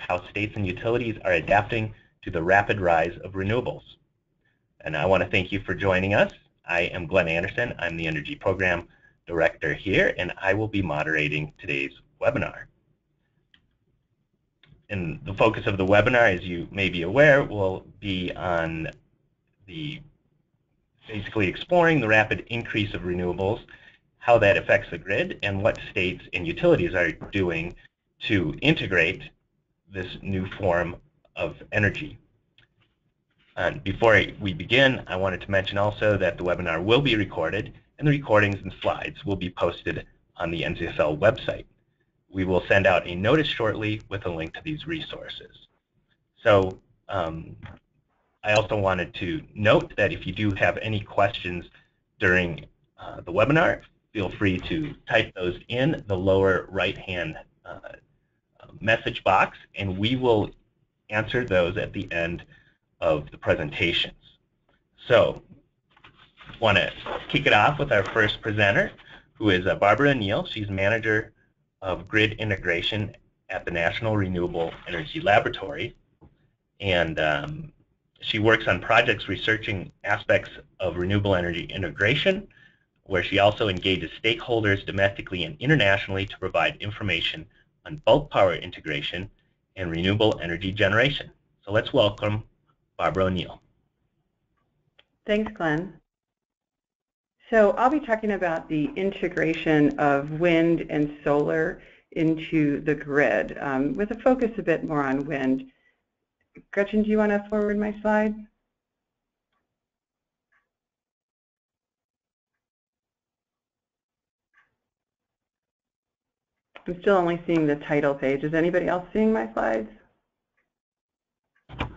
how states and utilities are adapting to the rapid rise of renewables. And I want to thank you for joining us. I am Glenn Anderson. I'm the Energy Program Director here, and I will be moderating today's webinar. And the focus of the webinar, as you may be aware, will be on basically exploring the rapid increase of renewables, how that affects the grid, and what states and utilities are doing to integrate this new form of energy. And before we begin, I wanted to mention also that the webinar will be recorded, and the recordings and slides will be posted on the NCSL website. We will send out a notice shortly with a link to these resources. So I also wanted to note that if you do have any questions during the webinar, feel free to type those in the lower right-hand message box, and we will answer those at the end of the presentations. So I want to kick it off with our first presenter, who is Barbara O'Neill. She's Manager of Grid Integration at the National Renewable Energy Laboratory. And she works on projects researching aspects of renewable energy integration, where she also engages stakeholders domestically and internationally to provide information on bulk power integration and renewable energy generation. So let's welcome Barbara O'Neill. Thanks, Glenn. So I'll be talking about the integration of wind and solar into the grid, with a focus a bit more on wind. Gretchen, do you want to forward my slide? I'm still only seeing the title page. Is anybody else seeing my slides?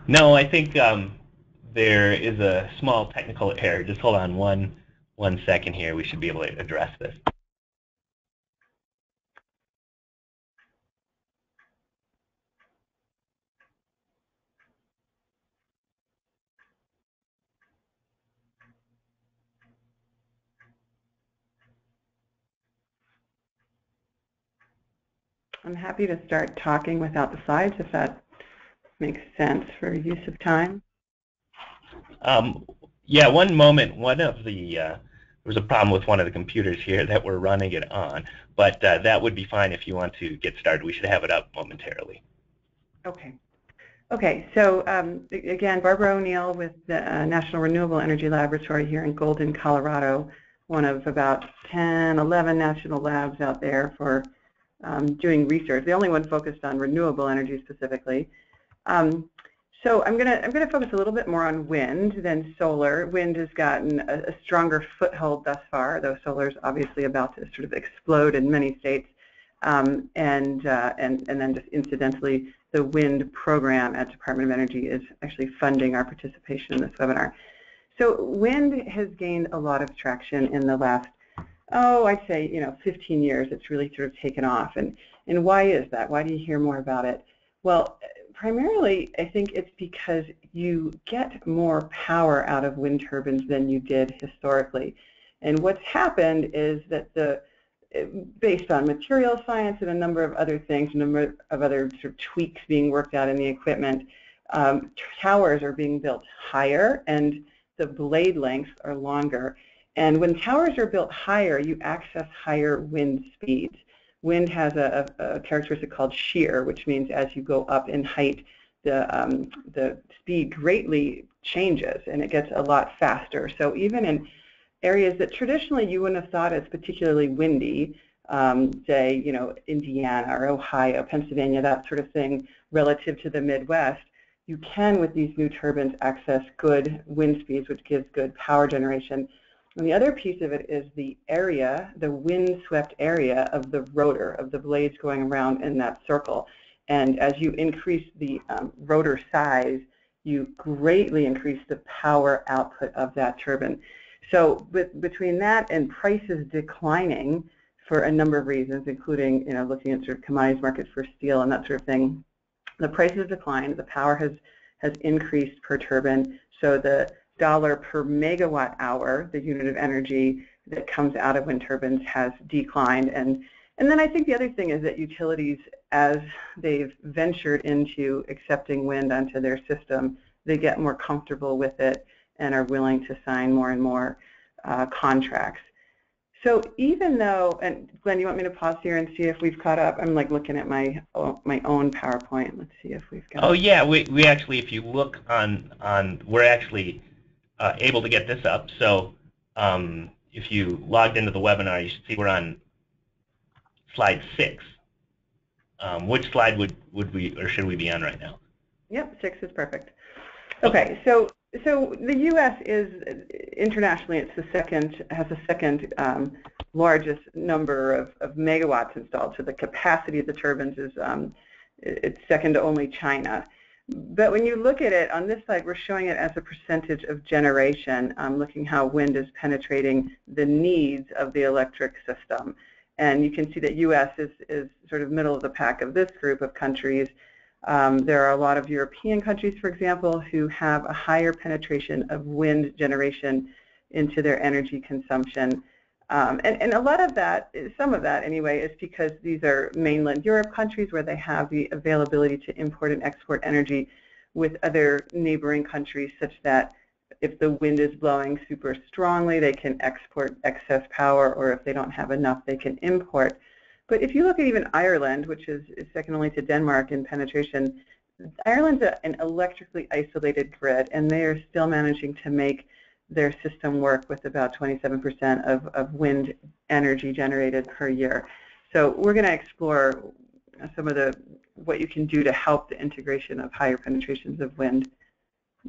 No, I think there is a small technical error. Just hold on one second here. We should be able to address this. I'm happy to start talking without the slides if that makes sense for use of time. Yeah, one moment. There was a problem with one of the computers here that we're running it on, but that would be fine if you want to get started. We should have it up momentarily. Okay. Okay, so again, Barbara O'Neill with the National Renewable Energy Laboratory here in Golden, Colorado, one of about 10, 11 national labs out there for doing research, the only one focused on renewable energy specifically. So I'm gonna focus a little bit more on wind than solar. Wind has gotten a stronger foothold thus far, though solar is obviously about to sort of explode in many states. And then just incidentally, the wind program at Department of Energy is actually funding our participation in this webinar. So wind has gained a lot of traction in the last, I'd say, 15 years. It's really sort of taken off. And why is that? Why do you hear more about it? Well, primarily, I think it's because you get more power out of wind turbines than you did historically. And what's happened is that based on material science and a number of other things, a number of other sort of tweaks being worked out in the equipment, towers are being built higher and the blade lengths are longer. And when towers are built higher, you access higher wind speeds. Wind has a characteristic called shear, which means as you go up in height, the speed greatly changes and it gets a lot faster. So even in areas that traditionally you wouldn't have thought as particularly windy, say, Indiana or Ohio, Pennsylvania, that sort of thing, relative to the Midwest, you can, with these new turbines, access good wind speeds, which gives good power generation. And the other piece of it is the area, the wind-swept area of the rotor, of the blades going around in that circle. And as you increase the rotor size, you greatly increase the power output of that turbine. So between that and prices declining for a number of reasons, including looking at sort of commodities markets for steel and that sort of thing, the prices declined, the power has increased per turbine, so the dollar per megawatt hour, the unit of energy that comes out of wind turbines, has declined. And then I think the other thing is that utilities as they've ventured into accepting wind onto their system, they get more comfortable with it and are willing to sign more and more contracts. So even though, and Glenn, you want me to pause here and see if we've caught up? I'm like looking at my own PowerPoint. Let's see if we've got. Oh yeah, we actually, if you look on we're actually able to get this up. So if you logged into the webinar, you should see we're on slide 6. Which slide would we or should we be on right now? Yep, 6 is perfect. Okay, so the U.S. is internationally, it's the second, has the second largest number of megawatts installed. So the capacity of the turbines is it's second to only China. But when you look at it on this slide, we're showing it as a percentage of generation, looking how wind is penetrating the needs of the electric system. And you can see that U.S. is sort of middle of the pack of this group of countries. There are a lot of European countries, for example, who have a higher penetration of wind generation into their energy consumption. And a lot of that, some of that anyway, is because these are mainland Europe countries where they have the availability to import and export energy with other neighboring countries, such that if the wind is blowing super strongly, they can export excess power, or if they don't have enough, they can import. But if you look at even Ireland, which is second only to Denmark in penetration, Ireland's an electrically isolated grid, and they are still managing to make their system work with about 27% of wind energy generated per year. So we're going to explore some of what you can do to help the integration of higher penetrations of wind.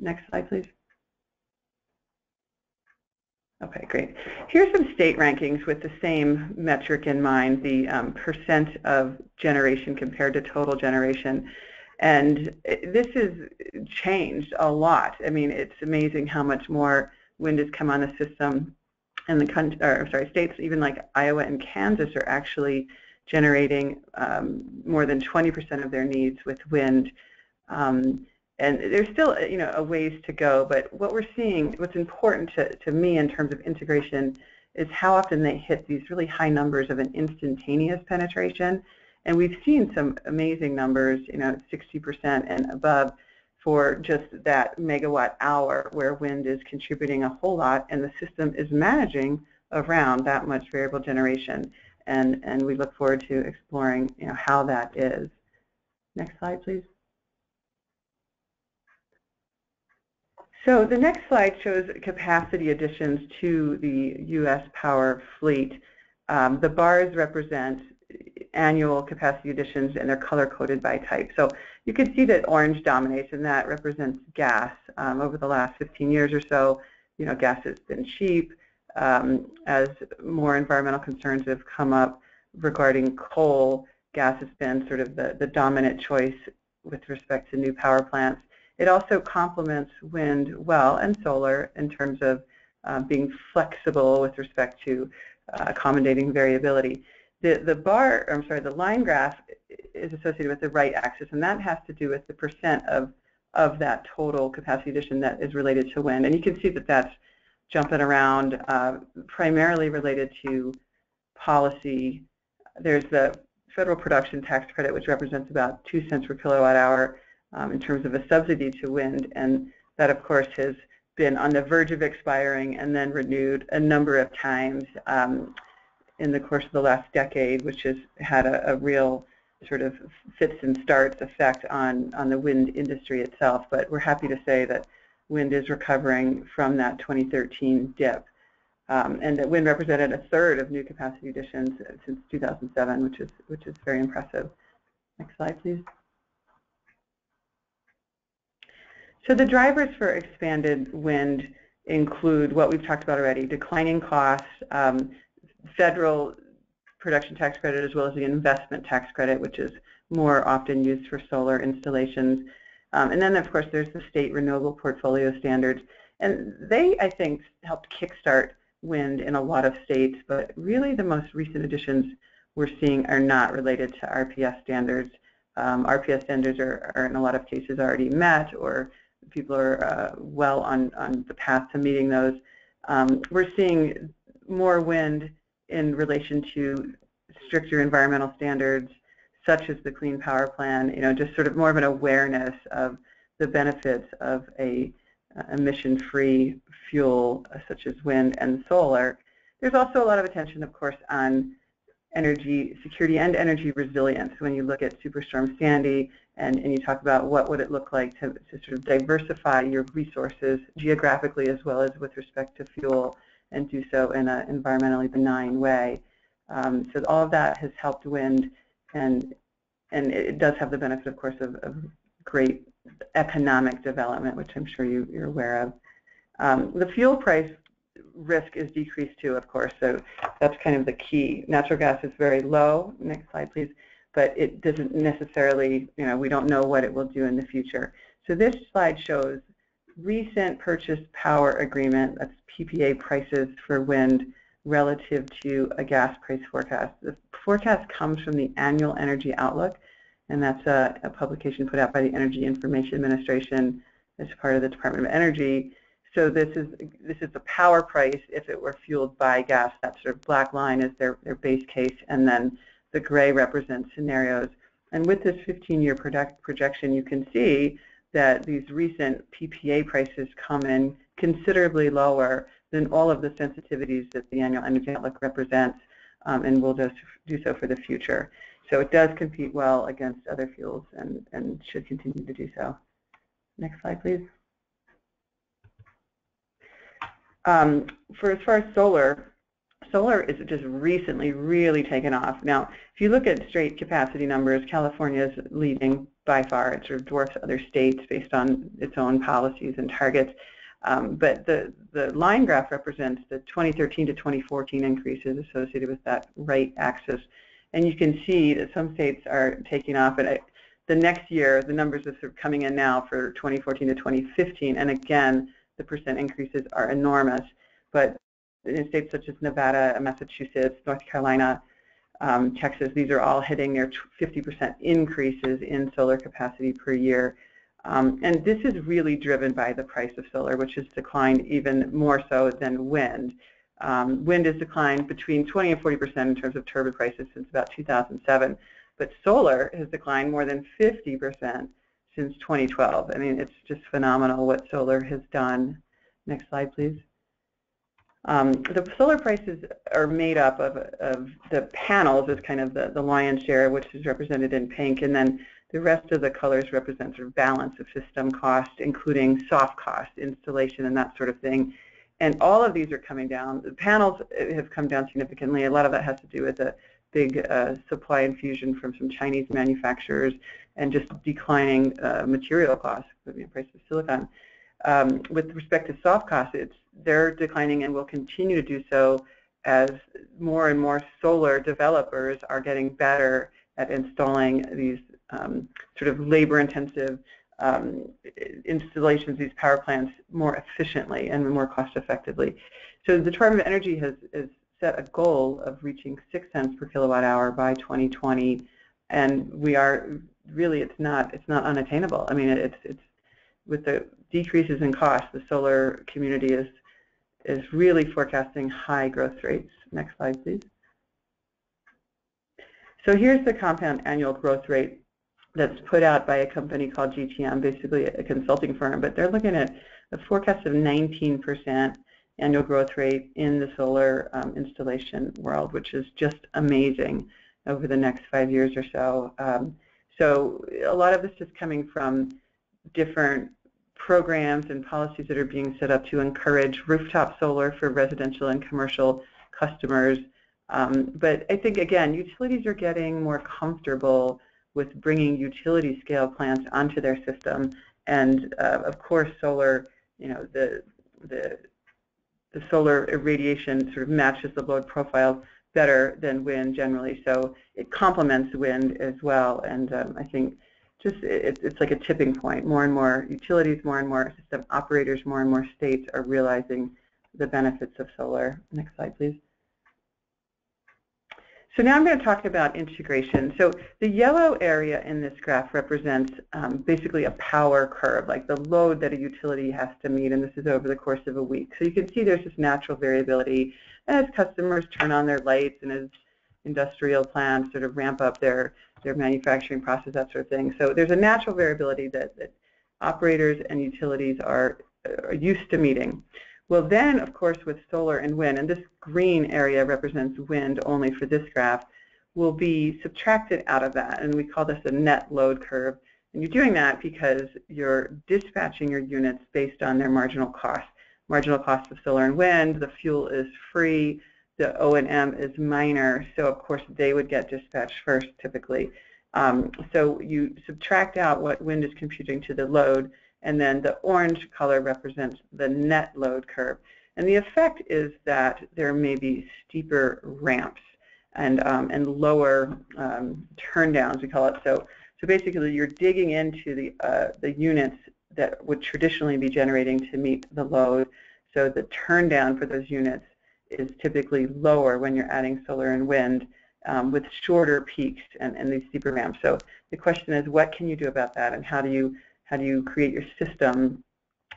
Next slide, please. Okay, great. Here's some state rankings with the same metric in mind, the percent of generation compared to total generation. And this has changed a lot. I mean, it's amazing how much more wind has come on the system. And the country, or sorry, states even like Iowa and Kansas are actually generating more than 20% of their needs with wind. And there's still, a ways to go, but what we're seeing, what's important to me in terms of integration is how often they hit these really high numbers of an instantaneous penetration. And we've seen some amazing numbers, 60% and above for just that megawatt hour where wind is contributing a whole lot and the system is managing around that much variable generation. And we look forward to exploring, how that is. Next slide, please. So the next slide shows capacity additions to the U.S. power fleet. The bars represent annual capacity additions, and they're color-coded by type. So you can see that orange dominates, and that represents gas. Over the last 15 years or so, gas has been cheap. As more environmental concerns have come up regarding coal, gas has been sort of the dominant choice with respect to new power plants. It also complements wind well and solar in terms of being flexible with respect to accommodating variability. The line graph is associated with the right axis, and that has to do with the percent of that total capacity addition that is related to wind. And you can see that that's jumping around, primarily related to policy. There's the federal production tax credit, which represents about 2 cents per kilowatt hour in terms of a subsidy to wind, and that, of course, has been on the verge of expiring and then renewed a number of times in the course of the last decade, which has had a real sort of fits and starts effect on the wind industry itself. But we're happy to say that wind is recovering from that 2013 dip, and that wind represented a third of new capacity additions since 2007, which is very impressive. Next slide, please. So the drivers for expanded wind include what we've talked about already: declining costs, federal production tax credit, as well as the investment tax credit, which is more often used for solar installations. And then, of course, there's the state renewable portfolio standards. And they, I think, helped kickstart wind in a lot of states, but really the most recent additions we're seeing are not related to RPS standards. RPS standards are in a lot of cases already met, or people are well on the path to meeting those. We're seeing more wind in relation to stricter environmental standards, such as the Clean Power Plan, just sort of more of an awareness of the benefits of a emission-free fuel such as wind and solar. There's also a lot of attention, of course, on energy security and energy resilience when you look at Superstorm Sandy and you talk about what would it look like to sort of diversify your resources geographically as well as with respect to fuel and do so in an environmentally benign way. So all of that has helped wind, and it does have the benefit, of course, of great economic development, which I'm sure you're aware of. The fuel price risk is decreased too, of course, so that's kind of the key. Natural gas is very low. Next slide, please. But it doesn't necessarily, we don't know what it will do in the future. So this slide shows recent purchase power agreement, that's PPA prices for wind relative to a gas price forecast. The forecast comes from the Annual Energy Outlook, and that's a publication put out by the Energy Information Administration as part of the Department of Energy. So this is the power price if it were fueled by gas. That sort of black line is their base case, and then the gray represents scenarios. And with this 15-year projection, you can see that these recent PPA prices come in considerably lower than all of the sensitivities that the Annual Energy Outlook represents, and will just do so for the future. So it does compete well against other fuels and should continue to do so. Next slide, please. As far as solar is just recently really taken off. Now, if you look at straight capacity numbers, California is leading by far. It sort of dwarfs other states based on its own policies and targets. But the line graph represents the 2013 to 2014 increases associated with that right axis. And you can see that some states are taking off. And the next year, the numbers are sort of coming in now for 2014 to 2015. And again, the percent increases are enormous. But in states such as Nevada, Massachusetts, North Carolina, Texas, these are all hitting their 50% increases in solar capacity per year. And this is really driven by the price of solar, which has declined even more so than wind. Wind has declined between 20 and 40% in terms of turbine prices since about 2007. But solar has declined more than 50% since 2012. I mean, it's just phenomenal what solar has done. Next slide, please. The solar prices are made up of the panels as kind of the lion's share, which is represented in pink, and then the rest of the colors represent sort of balance of system cost, including soft cost, installation, and that sort of thing. And all of these are coming down. The panels have come down significantly. A lot of that has to do with a big supply infusion from some Chinese manufacturers and just declining material costs, the price of silicon. With respect to soft costs, they're declining and will continue to do so as more and more solar developers are getting better at installing these sort of labor-intensive installations, these power plants, more efficiently and more cost-effectively. So the Department of Energy has set a goal of reaching 6 cents per kilowatt hour by 2020, and we are really, it's not unattainable. I mean, it's with the decreases in cost, the solar community is really forecasting high growth rates. Next slide, please. So here's the compound annual growth rate that's put out by a company called GTM, basically a consulting firm, but they're looking at a forecast of 19% annual growth rate in the solar installation world, which is just amazing over the next 5 years or so. So a lot of this is coming from different programs and policies that are being set up to encourage rooftop solar for residential and commercial customers. But I think, again, utilities are getting more comfortable with bringing utility scale plants onto their system. And of course, solar, the solar irradiation sort of matches the load profile better than wind generally. So it complements wind as well. And I think just it's like a tipping point. More and more utilities, more and more system operators, more and more states are realizing the benefits of solar. Next slide, please. So now I'm going to talk about integration. So the yellow area in this graph represents basically a power curve, like the load that a utility has to meet, and this is over the course of a week. So you can see there's this natural variability as customers turn on their lights and as industrial plants sort of ramp up their manufacturing process, that sort of thing. So there's a natural variability that operators and utilities are used to meeting. Well, then, of course, with solar and wind, and this green area represents wind only for this graph, will be subtracted out of that, and we call this a net load curve. And you're doing that because you're dispatching your units based on their marginal cost. Marginal cost of solar and wind, the fuel is free, the O&M is minor, so of course they would get dispatched first typically. So you subtract out what wind is computing to the load, and then the orange color represents the net load curve. And the effect is that there may be steeper ramps and lower turndowns, we call it. So basically, you're digging into the units that would traditionally be generating to meet the load. So the turn down for those units is typically lower when you're adding solar and wind, with shorter peaks and these steeper ramps. So the question is, what can you do about that, and how do you create your system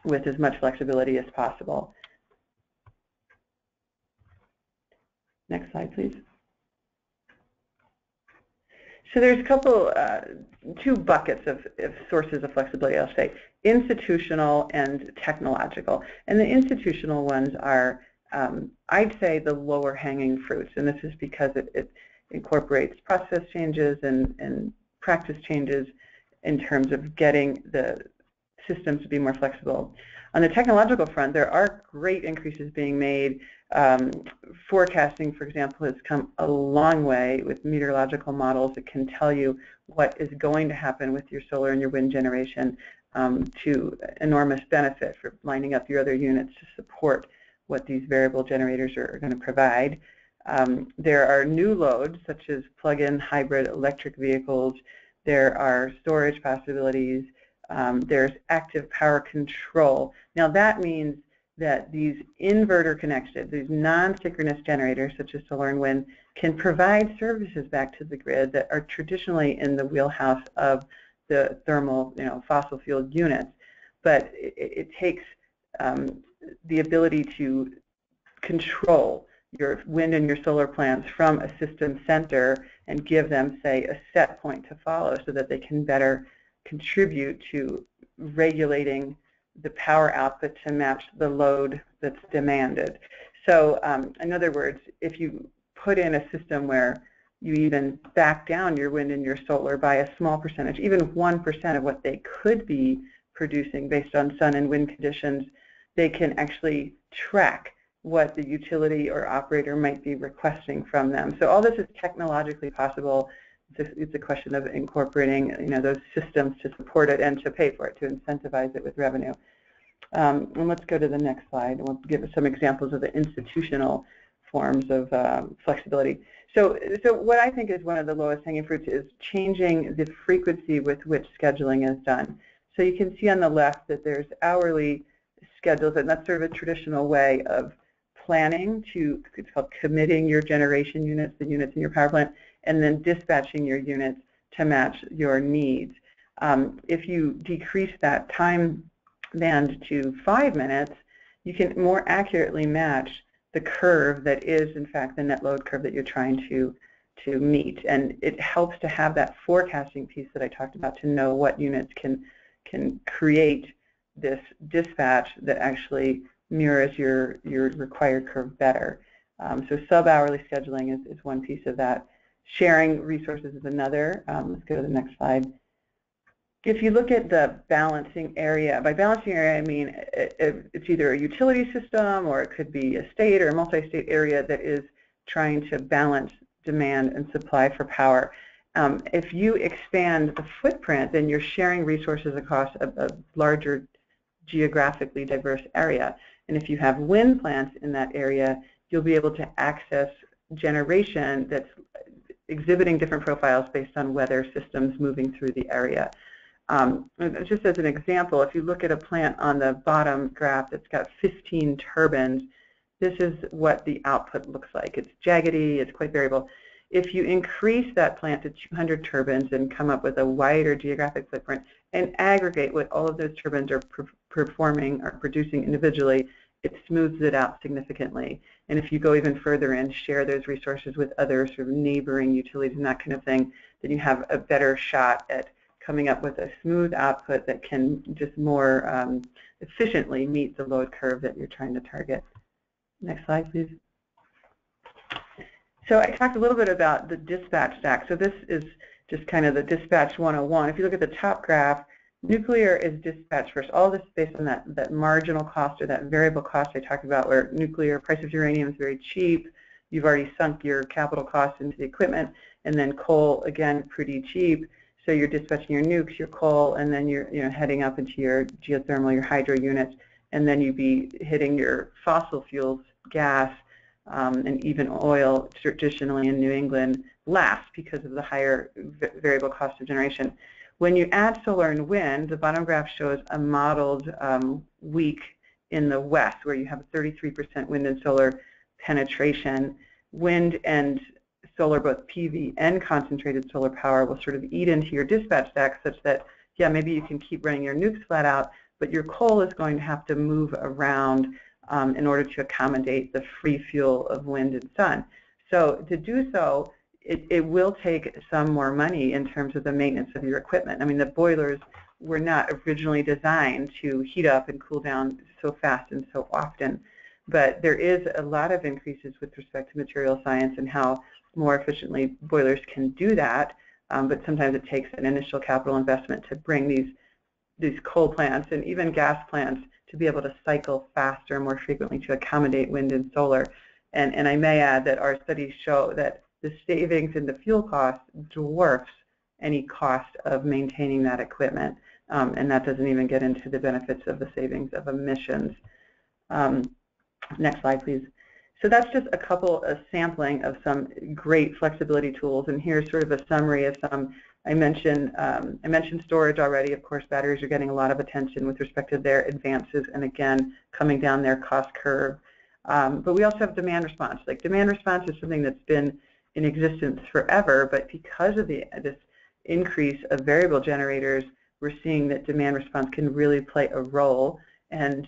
with as much flexibility as possible? Next slide, please. So there's a couple, two buckets of sources of flexibility, I'll say, institutional and technological. And the institutional ones are, I'd say, the lower hanging fruits, and this is because it incorporates process changes and practice changes in terms of getting the systems to be more flexible. On the technological front, there are great increases being made. Forecasting, for example, has come a long way with meteorological models that can tell you what is going to happen with your solar and your wind generation, to enormous benefit for lining up your other units to support what these variable generators are going to provide. There are new loads, such as plug-in hybrid electric vehicles. There are storage possibilities. There's active power control. Now that means that these inverter connected, these non-synchronous generators such as solar and wind, can provide services back to the grid that are traditionally in the wheelhouse of the thermal, fossil fuel units. But it takes the ability to control your wind and your solar plants from a system center and give them, say, a set point to follow so that they can better contribute to regulating the power output to match the load that's demanded. So in other words, if you put in a system where you even back down your wind and your solar by a small percentage, even 1% of what they could be producing based on sun and wind conditions, they can actually track what the utility or operator might be requesting from them. So all this is technologically possible. It's a question of incorporating, those systems to support it and to pay for it, to incentivize it with revenue. And let's go to the next slide. We'll give some examples of the institutional forms of flexibility. So what I think is one of the lowest hanging fruits is changing the frequency with which scheduling is done. So you can see on the left that there's hourly schedules, and that's sort of a traditional way of planning to, it's called committing your generation units, the units in your power plant, and then dispatching your units to match your needs. If you decrease that time band to 5 minutes, you can more accurately match the curve that is, in fact, the net load curve that you're trying to meet. And it helps to have that forecasting piece that I talked about, to know what units can create this dispatch that actually mirrors your required curve better. So sub-hourly scheduling is one piece of that. Sharing resources is another. Let's go to the next slide. If you look at the balancing area, by balancing area I mean it's either a utility system, or it could be a state or a multi-state area that is trying to balance demand and supply for power. If you expand the footprint, then you're sharing resources across a larger geographically diverse area. And if you have wind plants in that area, you'll be able to access generation that's exhibiting different profiles based on weather systems moving through the area. Just as an example, if you look at a plant on the bottom graph that's got 15 turbines, this is what the output looks like. It's jaggedy, it's quite variable. If you increase that plant to 200 turbines and come up with a wider geographic footprint and aggregate what all of those turbines are performing or producing individually it smooths it out significantly. And if you go even further and share those resources with other sort of neighboring utilities and that kind of thing, then you have a better shot at coming up with a smooth output that can just more efficiently meet the load curve that you're trying to target. Next slide, please. So I talked a little bit about the dispatch stack. So this is just kind of the dispatch 101. If you look at the top graph, nuclear is dispatched first. All this is based on that marginal cost or that variable cost I talked about, where nuclear, price of uranium is very cheap. You've already sunk your capital costs into the equipment, and then coal, again, pretty cheap. So you're dispatching your nukes, your coal, and then you're heading up into your geothermal, your hydro units, and then you'd be hitting your fossil fuels, gas, and even oil, traditionally in New England, last because of the higher variable cost of generation. When you add solar and wind, the bottom graph shows a modeled week in the west where you have 33% wind and solar penetration. Wind and solar, both PV and concentrated solar power, will sort of eat into your dispatch stack such that, yeah, maybe you can keep running your nukes flat out, but your coal is going to have to move around in order to accommodate the free fuel of wind and sun. So to do so, it will take some more money in terms of the maintenance of your equipment. I mean, the boilers were not originally designed to heat up and cool down so fast and so often. But there is a lot of increases with respect to material science and how more efficiently boilers can do that. But sometimes it takes an initial capital investment to bring these coal plants and even gas plants to be able to cycle faster and more frequently to accommodate wind and solar. And I may add that our studies show that the savings in the fuel cost dwarfs any cost of maintaining that equipment, and that doesn't even get into the benefits of the savings of emissions. Next slide, please. So that's just a sampling of some great flexibility tools, and here's sort of a summary of some. I mentioned storage already. Of course, batteries are getting a lot of attention with respect to their advances, and again, coming down their cost curve. But we also have demand response. Like, demand response is something that's been in existence forever, but because of this increase of variable generators, we're seeing that demand response can really play a role. And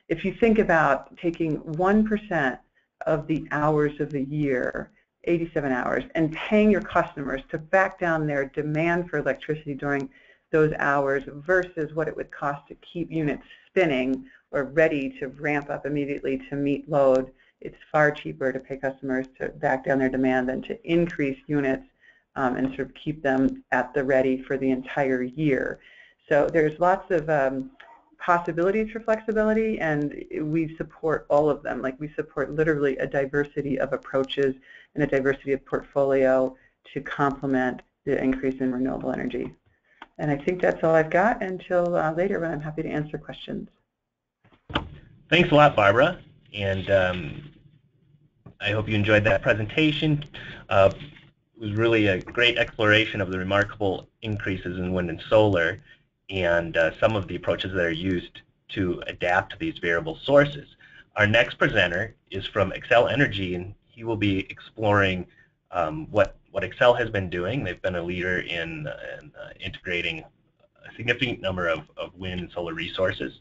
if you think about taking 1% of the hours of the year, 87 hours, and paying your customers to back down their demand for electricity during those hours versus what it would cost to keep units spinning or ready to ramp up immediately to meet load, it's far cheaper to pay customers to back down their demand than to increase units and sort of keep them at the ready for the entire year. So there's lots of possibilities for flexibility, and we support all of them. Like, we support literally a diversity of approaches and a diversity of portfolio to complement the increase in renewable energy. And I think that's all I've got until later, when I'm happy to answer questions. Thanks a lot, Barbara. And I hope you enjoyed that presentation. It was really a great exploration of the remarkable increases in wind and solar and some of the approaches that are used to adapt to these variable sources. Our next presenter is from Xcel Energy, and he will be exploring what Xcel has been doing. They've been a leader in integrating a significant number of wind and solar resources.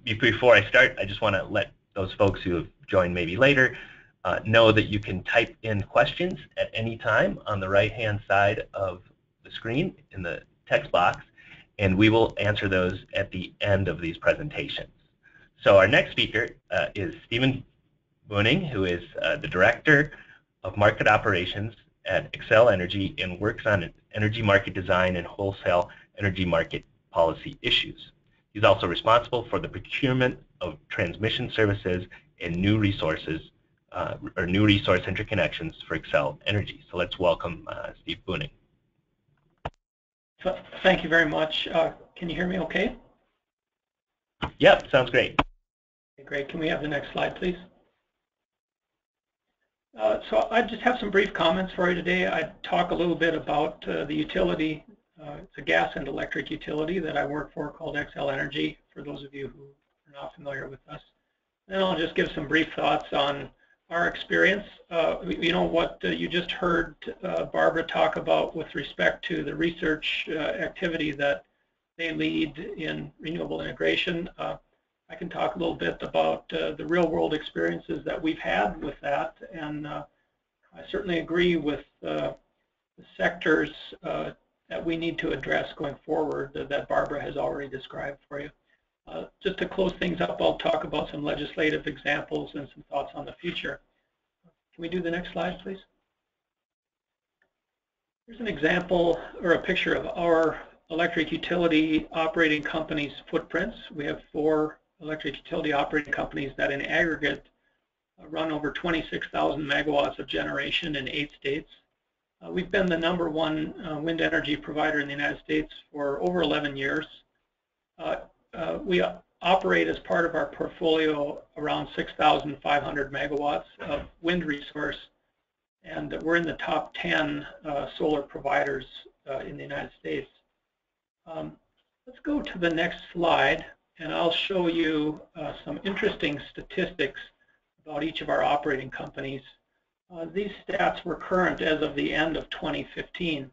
Before I start, I just want to let those folks who have joined maybe later know that you can type in questions at any time on the right-hand side of the screen in the text box, and we will answer those at the end of these presentations. So our next speaker is Stephen Buoyed, who is the Director of Market Operations at Xcel Energy and works on energy market design and wholesale energy market policy issues. He's also responsible for the procurement of transmission services and new resources or new resource interconnections for Xcel Energy. So let's welcome Steve Buoyed. Thank you very much. Can you hear me okay? Yep, sounds great. Okay, great. Can we have the next slide, please? So I just have some brief comments for you today. I'd talk a little bit about the utility. It's a gas and electric utility that I work for called Xcel Energy, for those of you who are not familiar with us. Then I'll just give some brief thoughts on our experience. You know, what you just heard Barbara talk about with respect to the research activity that they lead in renewable integration. I can talk a little bit about the real-world experiences that we've had with that, and I certainly agree with the sectors that we need to address going forward that Barbara has already described for you. Just to close things up, I'll talk about some legislative examples and some thoughts on the future. Can we do the next slide, please? Here's an example or a picture of our electric utility operating companies' footprints. We have 4 electric utility operating companies that in aggregate run over 26,000 megawatts of generation in 8 states. We've been the #1 wind energy provider in the United States for over 11 years. We operate as part of our portfolio around 6,500 megawatts of wind resource, and we're in the top 10 solar providers in the United States. Let's go to the next slide, and I'll show you some interesting statistics about each of our operating companies. These stats were current as of the end of 2015.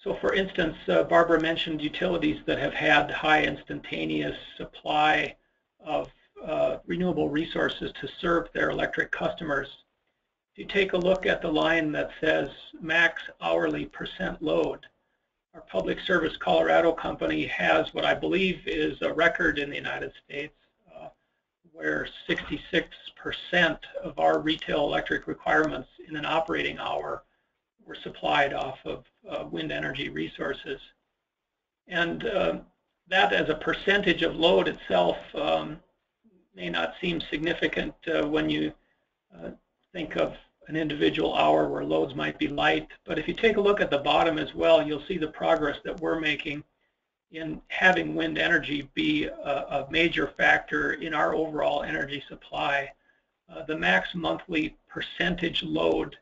So for instance, Barbara mentioned utilities that have had high instantaneous supply of renewable resources to serve their electric customers. If you take a look at the line that says max hourly percent load, our Public Service Colorado company has what I believe is a record in the United States, where 66% of our retail electric requirements in an operating hour were supplied off of wind energy resources. And that as a percentage of load itself may not seem significant when you think of an individual hour where loads might be light. But if you take a look at the bottom as well, you'll see the progress that we're making in having wind energy be a major factor in our overall energy supply. The max monthly percentage load,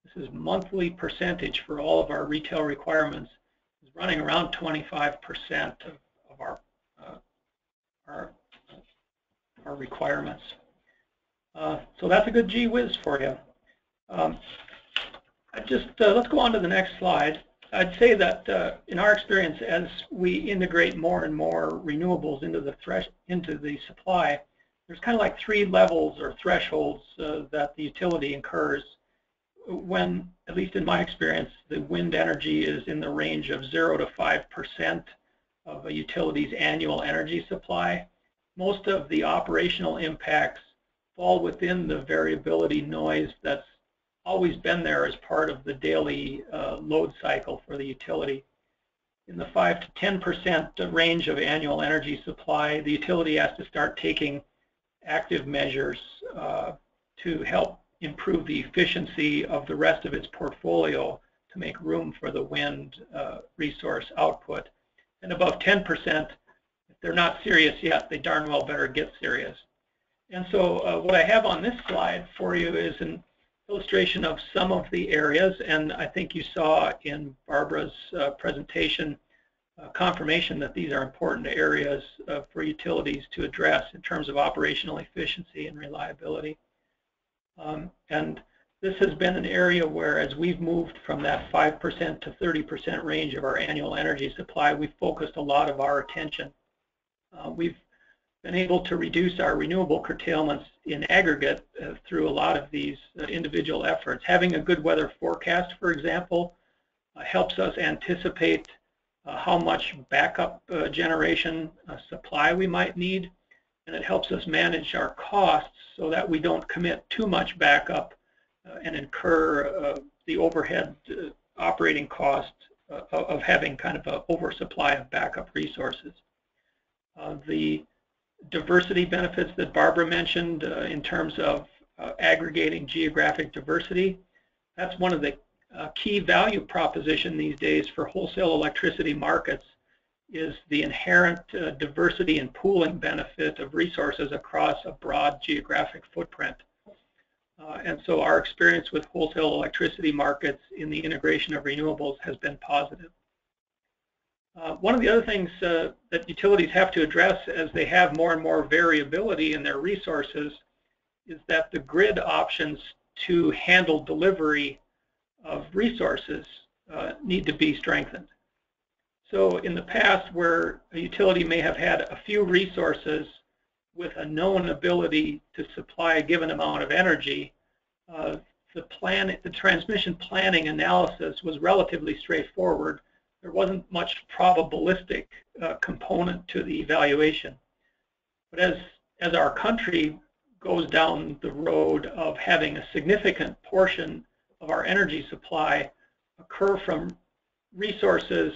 this is monthly percentage for all of our retail requirements, is running around 25% of our requirements. So that's a good gee whiz for you. Let's go on to the next slide. I'd say that in our experience, as we integrate more and more renewables into the supply, there's kind of like 3 levels or thresholds that the utility incurs when, at least in my experience, the wind energy is in the range of 0 to 5% of a utility's annual energy supply. Most of the operational impacts fall within the variability noise that's always been there as part of the daily load cycle for the utility. In the 5 to 10% range of annual energy supply, the utility has to start taking active measures to help improve the efficiency of the rest of its portfolio to make room for the wind resource output. And above 10%, if they're not serious yet, they darn well better get serious. And so what I have on this slide for you is an illustration of some of the areas, and I think you saw in Barbara's presentation confirmation that these are important areas for utilities to address in terms of operational efficiency and reliability. And this has been an area where, as we've moved from that 5% to 30% range of our annual energy supply, we've focused a lot of our attention. We've been able to reduce our renewable curtailments in aggregate through a lot of these individual efforts. Having a good weather forecast, for example, helps us anticipate how much backup generation supply we might need, and it helps us manage our costs so that we don't commit too much backup and incur the overhead operating cost of having kind of an oversupply of backup resources. The diversity benefits that Barbara mentioned in terms of aggregating geographic diversity, that's one of the key value proposition these days for wholesale electricity markets, is the inherent diversity and pooling benefit of resources across a broad geographic footprint. And so our experience with wholesale electricity markets in the integration of renewables has been positive. One of the other things that utilities have to address as they have more and more variability in their resources is that the grid options to handle delivery of resources need to be strengthened. So in the past, where a utility may have had a few resources with a known ability to supply a given amount of energy, the transmission planning analysis was relatively straightforward. There wasn't much probabilistic component to the evaluation. But as our country goes down the road of having a significant portion of our energy supply occur from resources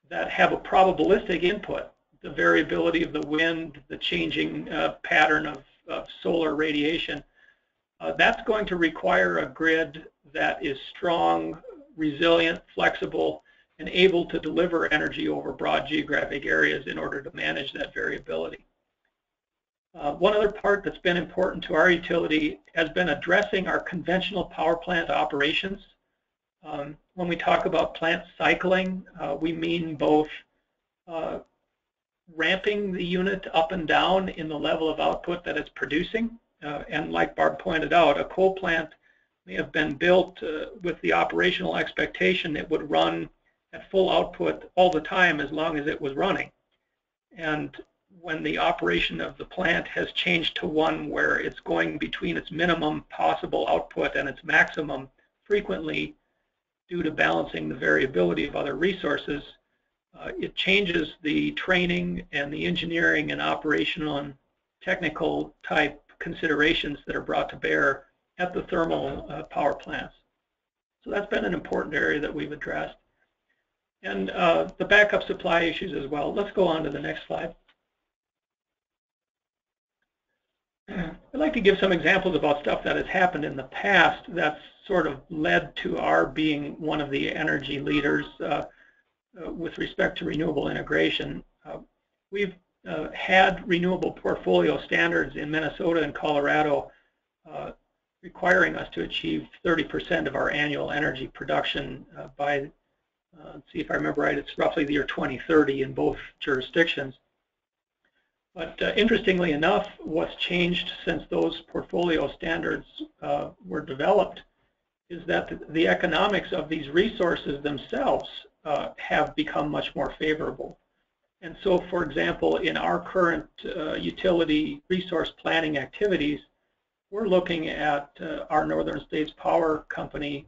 that have a probabilistic input, the variability of the wind, the changing pattern of solar radiation, that's going to require a grid that is strong, resilient, flexible, and able to deliver energy over broad geographic areas in order to manage that variability. One other part that's been important to our utility has been addressing our conventional power plant operations. When we talk about plant cycling, we mean both ramping the unit up and down in the level of output that it's producing. And like Barb pointed out, a coal plant may have been built with the operational expectation it would run at full output all the time as long as it was running. And when the operation of the plant has changed to one where it's going between its minimum possible output and its maximum frequently due to balancing the variability of other resources, it changes the training and the engineering and operational and technical type considerations that are brought to bear at the thermal power plants. So that's been an important area that we've addressed. And the backup supply issues as well. Let's go on to the next slide. I'd like to give some examples about stuff that has happened in the past that's sort of led to our being one of the energy leaders with respect to renewable integration. We've had renewable portfolio standards in Minnesota and Colorado requiring us to achieve 30% of our annual energy production by, let's see if I remember right, it's roughly the year 2030 in both jurisdictions. But interestingly enough, what's changed since those portfolio standards were developed is that the economics of these resources themselves have become much more favorable. And so, for example, in our current utility resource planning activities, we're looking at our Northern States Power Company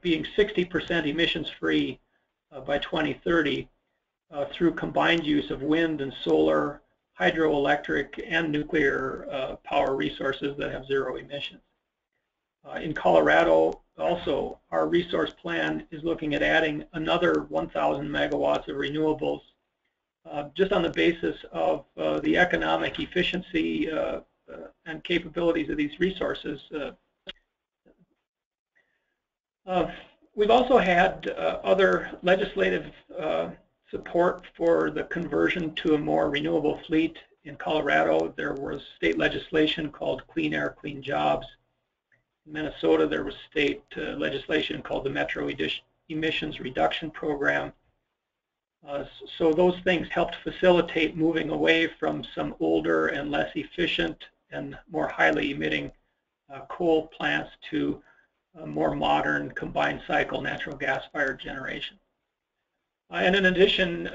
being 60% emissions-free by 2030 through combined use of wind and solar, hydroelectric, and nuclear power resources that have zero emissions. In Colorado, also, our resource plan is looking at adding another 1,000 megawatts of renewables just on the basis of the economic efficiency and capabilities of these resources. We've also had other legislative support for the conversion to a more renewable fleet. In Colorado, there was state legislation called Clean Air, Clean Jobs. In Minnesota, there was state legislation called the Metro Emissions Reduction Program. So those things helped facilitate moving away from some older and less efficient and more highly emitting coal plants to more modern combined cycle natural gas-fired generation. And in addition,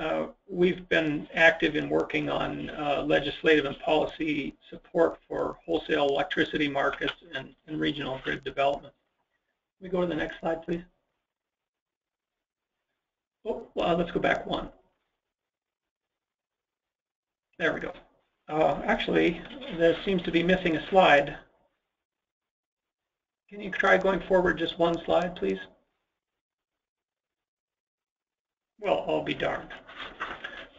we've been active in working on legislative and policy support for wholesale electricity markets and regional grid development. Can we go to the next slide, please? Oh, well, let's go back one. There we go. Actually, there seems to be missing a slide. Can you try going forward just one slide, please? Well, I'll be darned.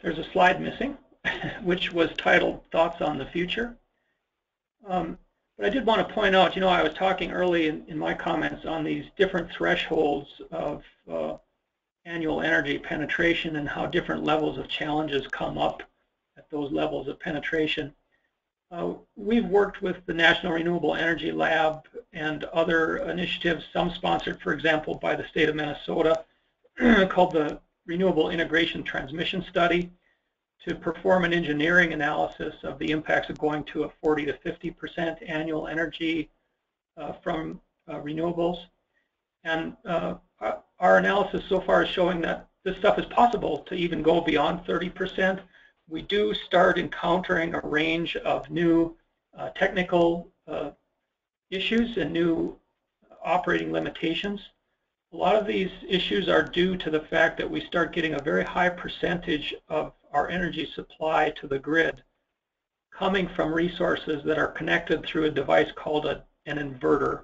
There's a slide missing, which was titled Thoughts on the Future. But I did want to point out, you know, I was talking early in my comments on these different thresholds of annual energy penetration and how different levels of challenges come up at those levels of penetration. We've worked with the National Renewable Energy Lab and other initiatives, some sponsored, for example, by the state of Minnesota, called the Renewable Integration Transmission Study, to perform an engineering analysis of the impacts of going to a 40 to 50% annual energy from renewables. And our analysis so far is showing that this stuff is possible to even go beyond 30%, we do start encountering a range of new technical issues and new operating limitations. A lot of these issues are due to the fact that we start getting a very high percentage of our energy supply to the grid coming from resources that are connected through a device called an inverter.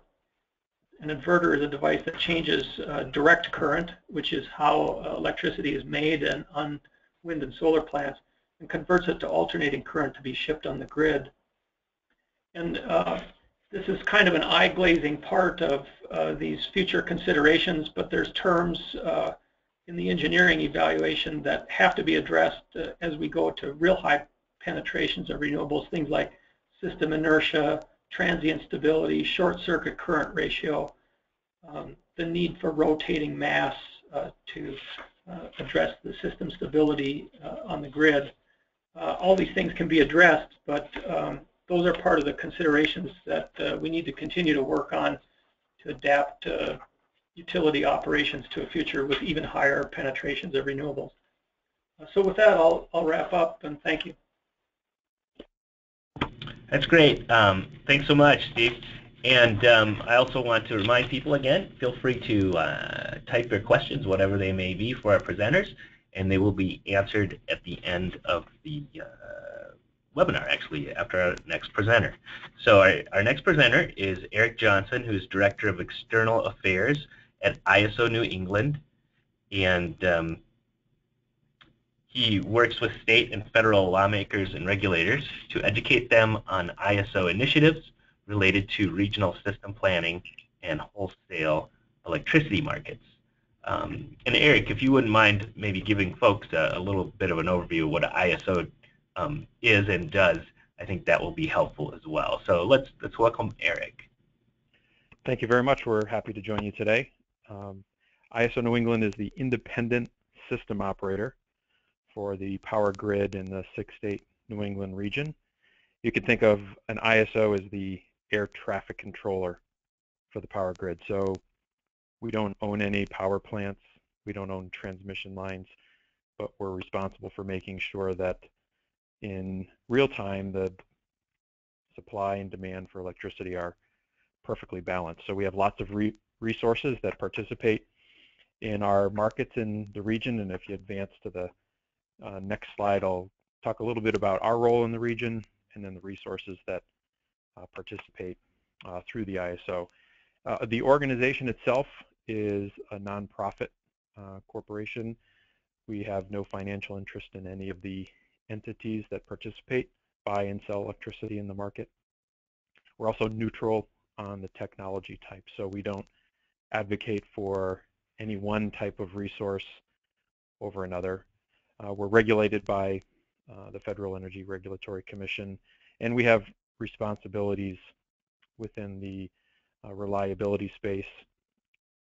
An inverter is a device that changes direct current, which is how electricity is made on wind and solar plants, and converts it to alternating current to be shipped on the grid. And this is kind of an eye-glazing part of these future considerations, but there's terms in the engineering evaluation that have to be addressed as we go to real high penetrations of renewables, things like system inertia, transient stability, short circuit current ratio, the need for rotating mass to address the system stability on the grid. All these things can be addressed, but those are part of the considerations that we need to continue to work on to adapt utility operations to a future with even higher penetrations of renewables. So with that, I'll wrap up, and thank you. That's great. Thanks so much, Steve. And I also want to remind people again, feel free to type your questions, whatever they may be, for our presenters, and they will be answered at the end of the webinar, actually, after our next presenter. So our next presenter is Eric Johnson, who's Director of External Affairs at ISO New England, and he works with state and federal lawmakers and regulators to educate them on ISO initiatives related to regional system planning and wholesale electricity markets. And Eric, if you wouldn't mind maybe giving folks a little bit of an overview of what ISO is and does, I think that will be helpful as well. So let's welcome Eric. Thank you very much. We're happy to join you today. ISO New England is the independent system operator for the power grid in the 6-state New England region. You can think of an ISO as the air traffic controller for the power grid. So we don't own any power plants, we don't own transmission lines, but we're responsible for making sure that in real time the supply and demand for electricity are perfectly balanced. So we have lots of resources that participate in our markets in the region, and if you advance to the next slide, I'll talk a little bit about our role in the region and then the resources that participate through the ISO. The organization itself is a nonprofit corporation. We have no financial interest in any of the entities that participate, buy and sell electricity in the market. We're also neutral on the technology type, so we don't advocate for any one type of resource over another. We're regulated by the Federal Energy Regulatory Commission, and we have responsibilities within the reliability space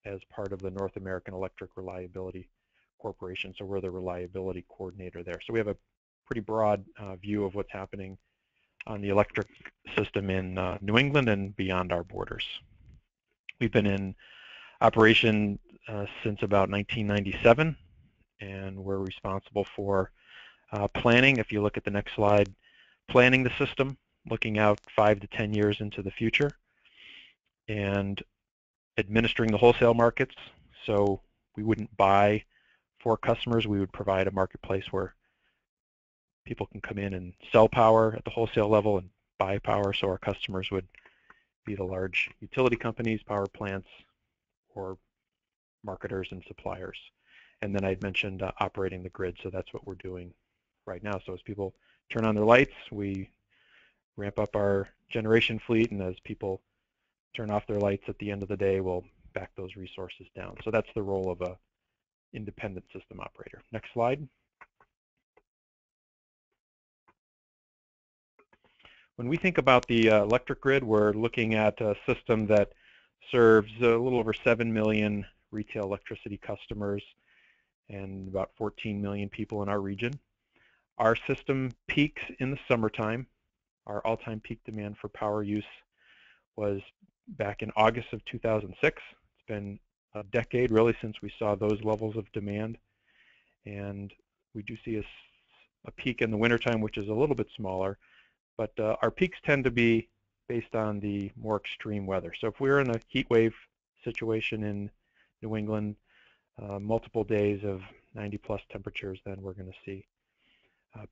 as part of the North American Electric Reliability Corporation. So we're the reliability coordinator there. So we have a pretty broad view of what's happening on the electric system in New England and beyond our borders. We've been in operation since about 1997, and we're responsible for planning. If you look at the next slide, planning the system, looking out 5 to 10 years into the future, and administering the wholesale markets. So we wouldn't buy for customers, we would provide a marketplace where people can come in and sell power at the wholesale level and buy power, so our customers would be the large utility companies, power plants, or marketers and suppliers. And then I'd mentioned operating the grid, so that's what we're doing right now. So as people turn on their lights, we ramp up our generation fleet, and as people turn off their lights at the end of the day, we'll back those resources down. So that's the role of an independent system operator. Next slide. When we think about the electric grid, we're looking at a system that serves a little over 7 million retail electricity customers and about 14 million people in our region. Our system peaks in the summertime. Our all-time peak demand for power use was back in August of 2006. It's been a decade, really, since we saw those levels of demand. and we do see a peak in the wintertime, which is a little bit smaller, but our peaks tend to be based on the more extreme weather. So if we're in a heat wave situation in New England, multiple days of 90+ temperatures, then we're going to see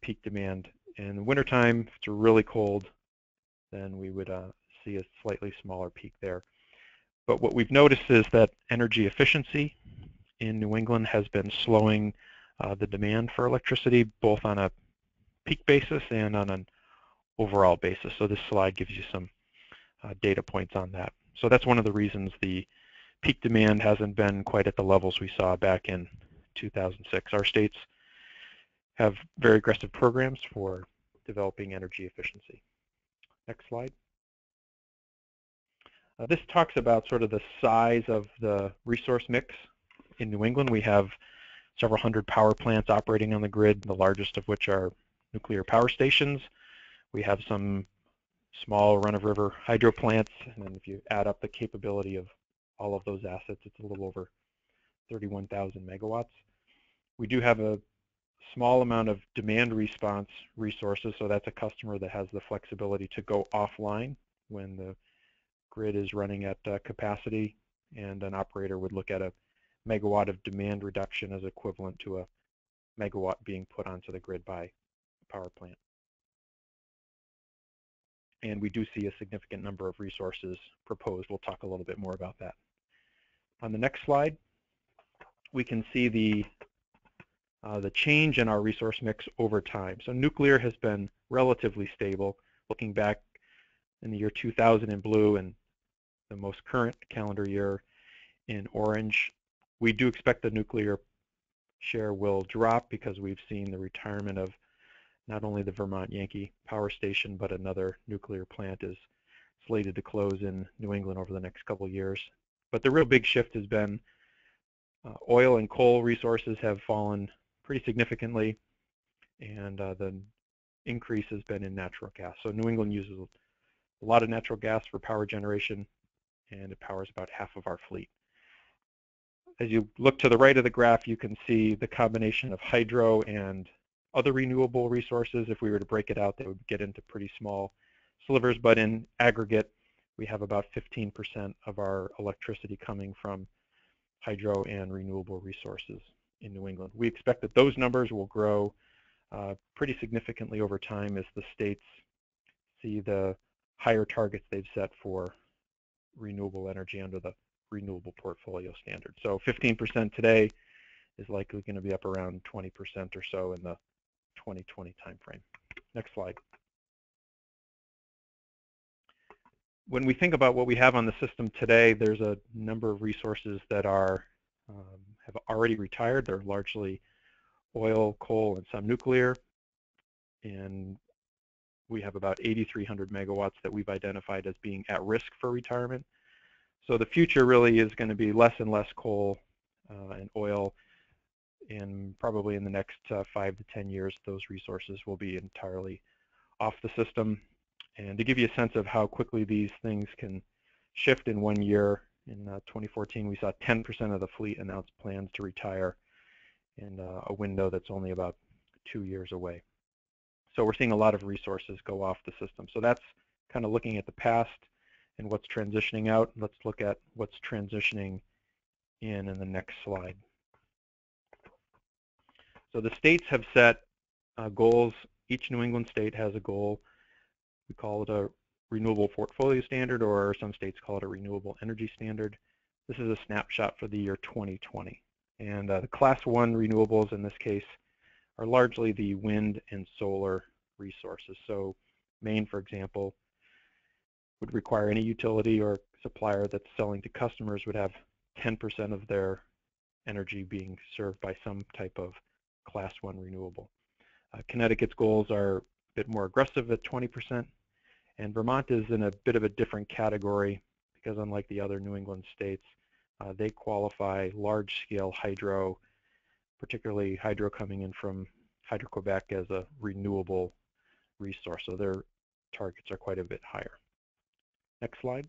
peak demand. In the wintertime, if it's really cold, then we would see a slightly smaller peak there. But what we've noticed is that energy efficiency in New England has been slowing the demand for electricity, both on a peak basis and on an overall basis. So this slide gives you some data points on that. So that's one of the reasons the peak demand hasn't been quite at the levels we saw back in 2006. Our states have very aggressive programs for developing energy efficiency. Next slide. This talks about sort of the size of the resource mix in New England. We have several hundred power plants operating on the grid, the largest of which are nuclear power stations. We have some small run-of-river hydro plants, and then if you add up the capability of all of those assets, it's a little over 31,000 megawatts. We do have a small amount of demand response resources, so that's a customer that has the flexibility to go offline when the grid is running at capacity, and an operator would look at a megawatt of demand reduction as equivalent to a megawatt being put onto the grid by a power plant. And we do see a significant number of resources proposed. We'll talk a little bit more about that. On the next slide, we can see the change in our resource mix over time. So nuclear has been relatively stable. Looking back in the year 2000 in blue and the most current calendar year in orange, we do expect the nuclear share will drop because we've seen the retirement of not only the Vermont Yankee Power Station, but another nuclear plant is slated to close in New England over the next couple of years. But the real big shift has been oil and coal resources have fallen pretty significantly, and the increase has been in natural gas. So New England uses a lot of natural gas for power generation, and it powers about half of our fleet. As you look to the right of the graph, you can see the combination of hydro and other renewable resources. If we were to break it out, they would get into pretty small slivers, but in aggregate, we have about 15% of our electricity coming from hydro and renewable resources in New England. We expect that those numbers will grow pretty significantly over time as the states see the higher targets they've set for renewable energy under the Renewable Portfolio Standard. So 15% today is likely going to be up around 20% or so in the 2020 timeframe. Next slide. When we think about what we have on the system today, there's a number of resources that are have already retired. They're largely oil, coal, and some nuclear. And we have about 8,300 megawatts that we've identified as being at risk for retirement. So the future really is going to be less and less coal and oil, and probably in the next 5 to 10 years, those resources will be entirely off the system. And to give you a sense of how quickly these things can shift in 1 year, in 2014 we saw 10% of the fleet announce plans to retire in a window that's only about 2 years away. So we're seeing a lot of resources go off the system. So that's kind of looking at the past and what's transitioning out. Let's look at what's transitioning in the next slide. So the states have set goals. Each New England state has a goal. We call it a Renewable Portfolio Standard, or some states call it a Renewable Energy Standard. This is a snapshot for the year 2020. And the Class 1 renewables in this case are largely the wind and solar resources. So Maine, for example, would require any utility or supplier that's selling to customers would have 10% of their energy being served by some type of Class 1 renewable. Connecticut's goals are a bit more aggressive at 20%, and Vermont is in a bit of a different category because unlike the other New England states, they qualify large-scale hydro, particularly hydro coming in from Hydro-Quebec, as a renewable resource. So their targets are quite a bit higher. Next slide.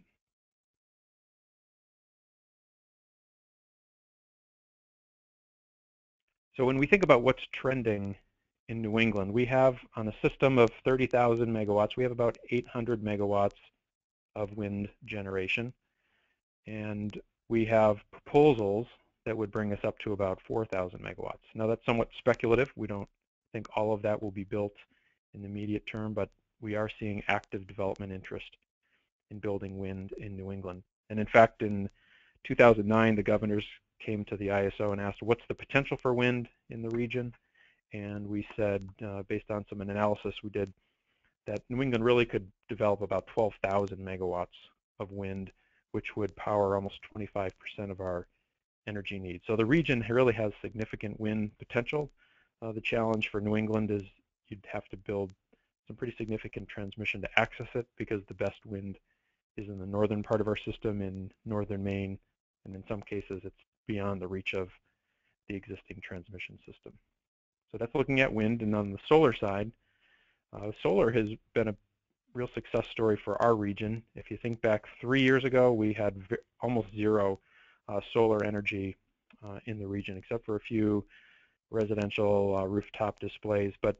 So when we think about what's trending in New England, we have on a system of 30,000 megawatts, we have about 800 megawatts of wind generation. And we have proposals that would bring us up to about 4,000 megawatts. Now that's somewhat speculative. We don't think all of that will be built in the immediate term, but we are seeing active development interest in building wind in New England. And in fact, in 2009, the governors came to the ISO and asked, what's the potential for wind in the region? And we said, based on some analysis we did, that New England really could develop about 12,000 megawatts of wind, which would power almost 25% of our energy needs. So the region really has significant wind potential. The challenge for New England is you'd have to build some pretty significant transmission to access it, because the best wind is in the northern part of our system in northern Maine, and in some cases it's beyond the reach of the existing transmission system. So that's looking at wind. And on the solar side, solar has been a real success story for our region. If you think back 3 years ago, we had almost zero solar energy in the region, except for a few residential rooftop displays. But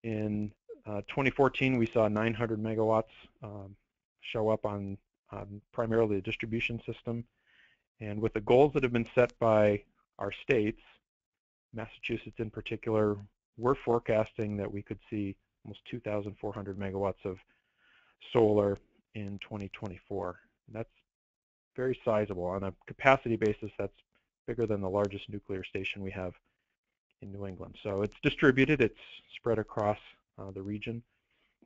in 2014, we saw 900 megawatts show up on primarily the distribution system. And with the goals that have been set by our states, Massachusetts in particular, we're forecasting that we could see almost 2,400 megawatts of solar in 2024. And that's very sizable. On a capacity basis, that's bigger than the largest nuclear station we have in New England. So it's distributed, it's spread across the region,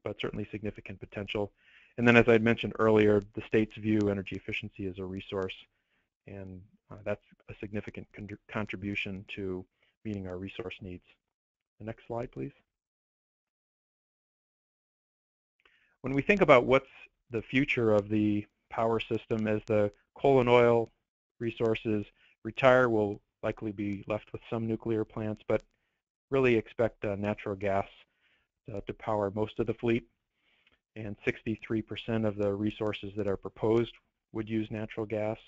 but certainly significant potential. And then, as I mentioned earlier, the states view energy efficiency as a resource, and that's a significant contribution to meeting our resource needs. The next slide, please. When we think about what's the future of the power system, as the coal and oil resources retire, we'll likely be left with some nuclear plants, but really expect natural gas to power most of the fleet. And 63% of the resources that are proposed would use natural gas.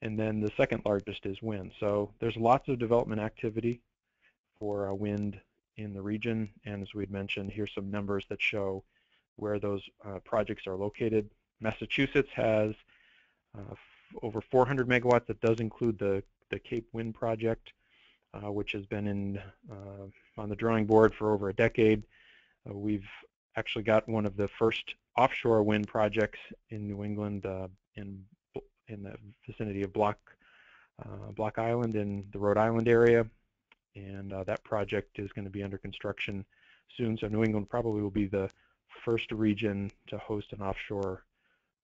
And then the second largest is wind. So there's lots of development activity for wind in the region. And as we'd mentioned, here's some numbers that show where those projects are located. Massachusetts has over 400 megawatts. That does include the Cape Wind project, which has been on the drawing board for over a decade. We've actually got one of the first offshore wind projects in New England in the vicinity of Block Island in the Rhode Island area, and that project is going to be under construction soon. So New England probably will be the first region to host an offshore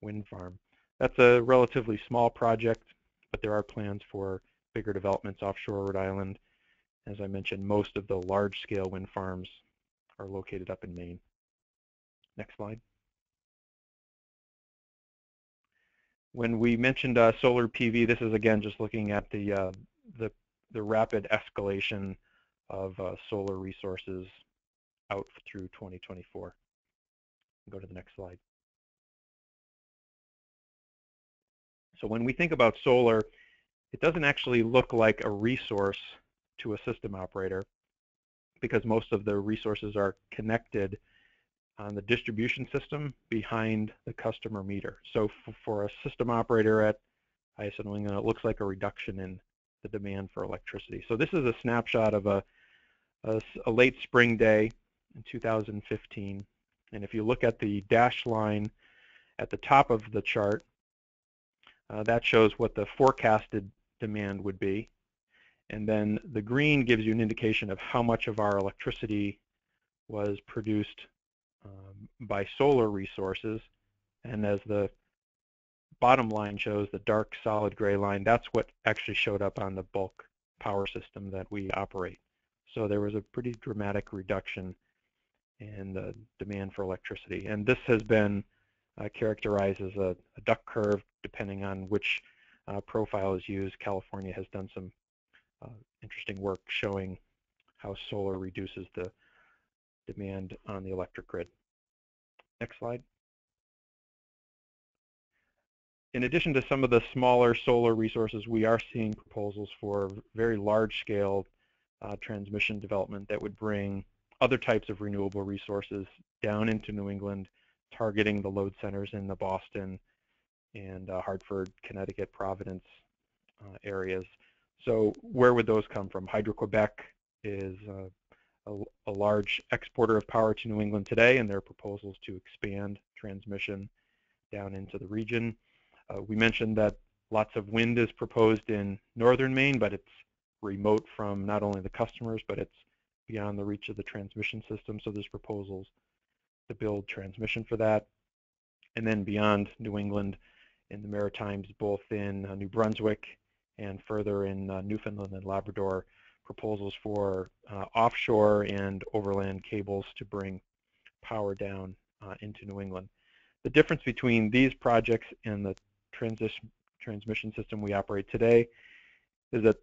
wind farm. That's a relatively small project, but there are plans for bigger developments offshore Rhode Island. As I mentioned, most of the large-scale wind farms are located up in Maine. Next slide. When we mentioned solar PV, this is again just looking at the rapid escalation of solar resources out through 2024. Go to the next slide. So when we think about solar, it doesn't actually look like a resource to a system operator, because most of the resources are connected on the distribution system behind the customer meter. So for a system operator at ISO New England, it looks like a reduction in the demand for electricity. So this is a snapshot of a late spring day in 2015. And if you look at the dashed line at the top of the chart, that shows what the forecasted demand would be. And then the green gives you an indication of how much of our electricity was produced by solar resources. And as the bottom line shows, the dark solid gray line, that's what actually showed up on the bulk power system that we operate. So there was a pretty dramatic reduction in the demand for electricity. And this has been characterized as a duck curve, depending on which profile is used. California has done some interesting work showing how solar reduces the demand on the electric grid. Next slide. In addition to some of the smaller solar resources, we are seeing proposals for very large-scale transmission development that would bring other types of renewable resources down into New England, targeting the load centers in the Boston and Hartford, Connecticut, Providence areas. So where would those come from? Hydro-Quebec is a large exporter of power to New England today, and there are proposals to expand transmission down into the region. We mentioned that lots of wind is proposed in northern Maine, but it's remote from not only the customers, but it's beyond the reach of the transmission system. So there's proposals to build transmission for that. And then beyond New England, in the Maritimes, both in New Brunswick and further in Newfoundland and Labrador, proposals for offshore and overland cables to bring power down into New England. The difference between these projects and the transmission system we operate today is that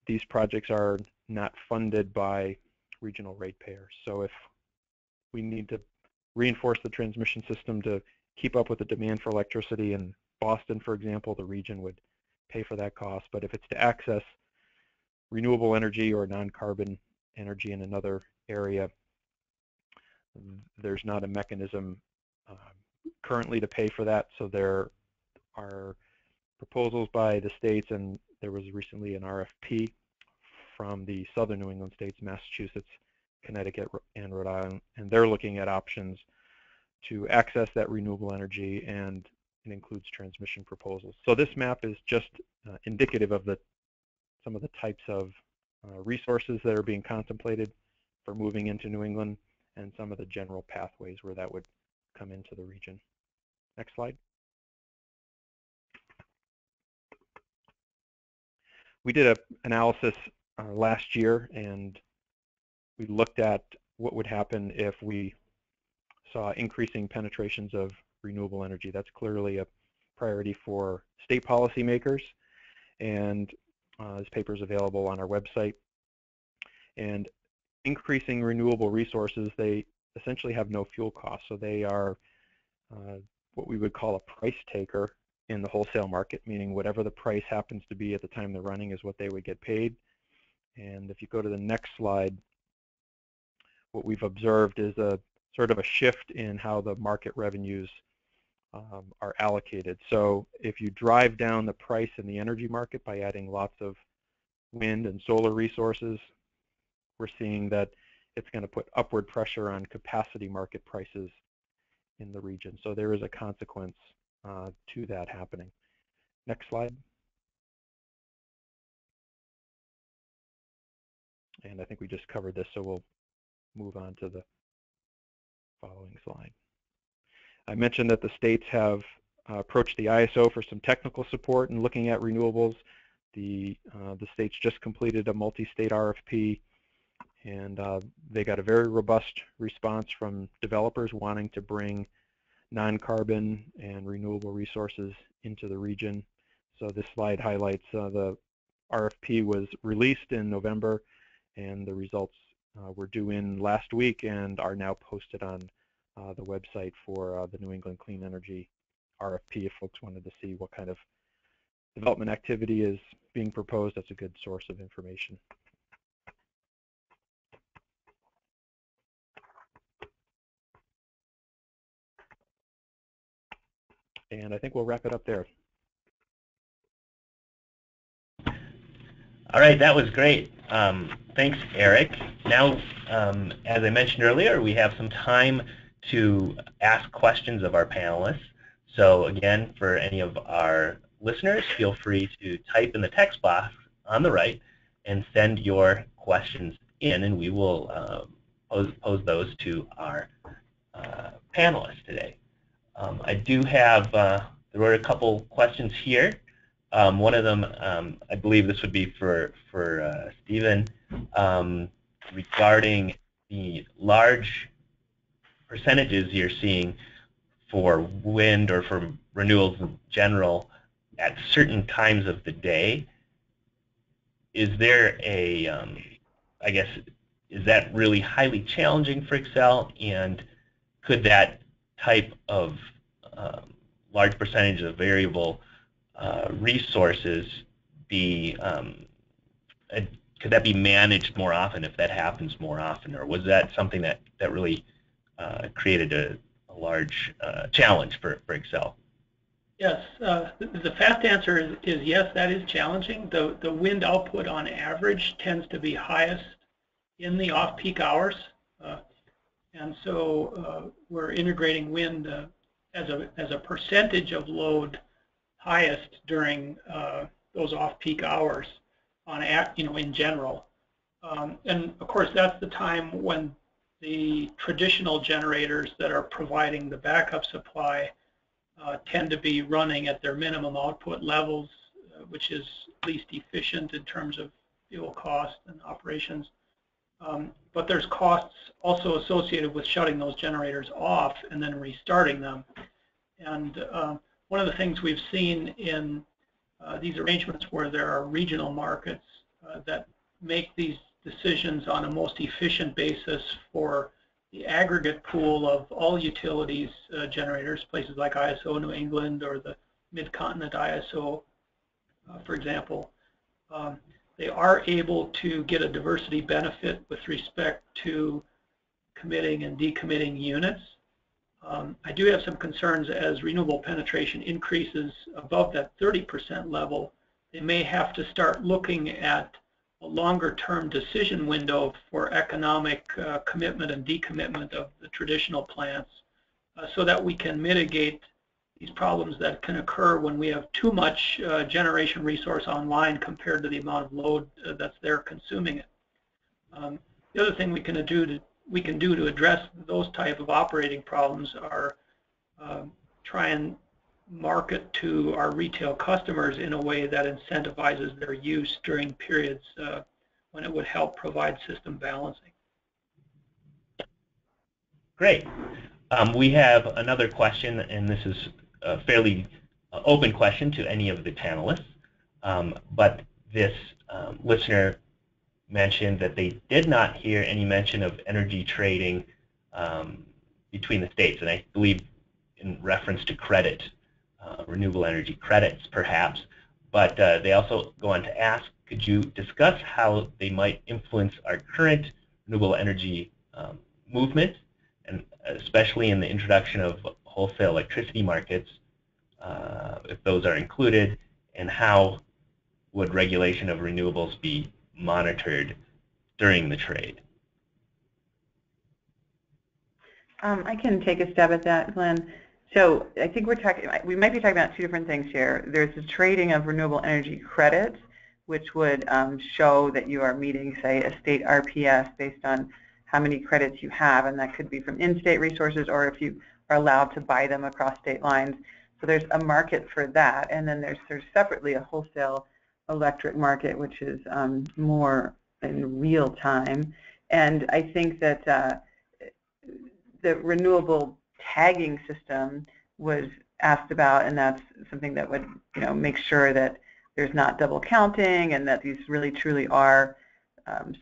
these projects are not funded by regional ratepayers. So if we need to reinforce the transmission system to keep up with the demand for electricity in Boston, for example, the region would pay for that cost. But if it's to access renewable energy or non-carbon energy in another area, there's not a mechanism currently to pay for that. So there are proposals by the states, and there was recently an RFP from the southern New England states, Massachusetts, Connecticut, and Rhode Island, and they're looking at options to access that renewable energy, and it includes transmission proposals. So this map is just indicative of some of the types of resources that are being contemplated for moving into New England, and some of the general pathways where that would come into the region. Next slide. We did an analysis last year, and we looked at what would happen if we saw increasing penetrations of renewable energy. That's clearly a priority for state policymakers, and this paper is available on our website. And increasing renewable resources, they essentially have no fuel costs, so they are what we would call a price taker in the wholesale market, meaning whatever the price happens to be at the time they're running is what they would get paid. And if you go to the next slide, what we've observed is a sort of a shift in how the market revenues are allocated. So if you drive down the price in the energy market by adding lots of wind and solar resources, we're seeing that it's going to put upward pressure on capacity market prices in the region. So there is a consequence to that happening. Next slide. And I think we just covered this, so we'll move on to the following slide. I mentioned that the states have approached the ISO for some technical support in looking at renewables. The states just completed a multi-state RFP, and they got a very robust response from developers wanting to bring non-carbon and renewable resources into the region. So this slide highlights the RFP was released in November, and the results were due in last week and are now posted on the website for the New England Clean Energy RFP. If folks wanted to see what kind of development activity is being proposed, that's a good source of information. And I think we'll wrap it up there. All right, that was great. Thanks, Eric. Now, as I mentioned earlier, we have some time to ask questions of our panelists. So again, for any of our listeners, feel free to type in the text box on the right and send your questions in, and we will pose those to our panelists today. I do have, there were a couple questions here. One of them, I believe this would be for Stephen, regarding the large percentages you're seeing for wind or for renewables in general at certain times of the day. Is there a, I guess, is that really highly challenging for Excel, and could that type of large percentage of variable resources be a could that be managed more often if that happens more often, or was that something that really created a large challenge for Xcel? Yes, the fast answer is yes, that is challenging. The wind output on average tends to be highest in the off-peak hours, and so we're integrating wind as a percentage of load highest during those off-peak hours in general. And of course, that's the time when the traditional generators that are providing the backup supply tend to be running at their minimum output levels, which is least efficient in terms of fuel cost and operations. But there's costs also associated with shutting those generators off and then restarting them. And one of the things we've seen in these arrangements where there are regional markets that make these decisions on a most efficient basis for the aggregate pool of all utilities generators, places like ISO New England or the Mid-Continent ISO, for example, they are able to get a diversity benefit with respect to committing and decommitting units. I do have some concerns as renewable penetration increases above that 30% level. They may have to start looking at a longer-term decision window for economic commitment and decommitment of the traditional plants so that we can mitigate these problems that can occur when we have too much generation resource online compared to the amount of load that's there consuming it. The other thing we can do to address those type of operating problems are try and market to our retail customers in a way that incentivizes their use during periods when it would help provide system balancing. Great. We have another question, and this is a fairly open question to any of the panelists, but this listener mentioned that they did not hear any mention of energy trading between the states, and I believe in reference to credit, renewable energy credits perhaps, but they also go on to ask, could you discuss how they might influence our current renewable energy movement, and especially in the introduction of wholesale electricity markets, if those are included, and how would regulation of renewables be monitored during the trade? I can take a stab at that, Glenn. So I think we might be talking about two different things here. There's the trading of renewable energy credits, which would show that you are meeting, say, a state RPS based on how many credits you have, and that could be from in-state resources or if you are allowed to buy them across state lines. So there's a market for that, and then there's separately a wholesale electric market, which is more in real time. And I think that the renewable tagging system was asked about, and that's something that would make sure that there's not double counting and that these really truly are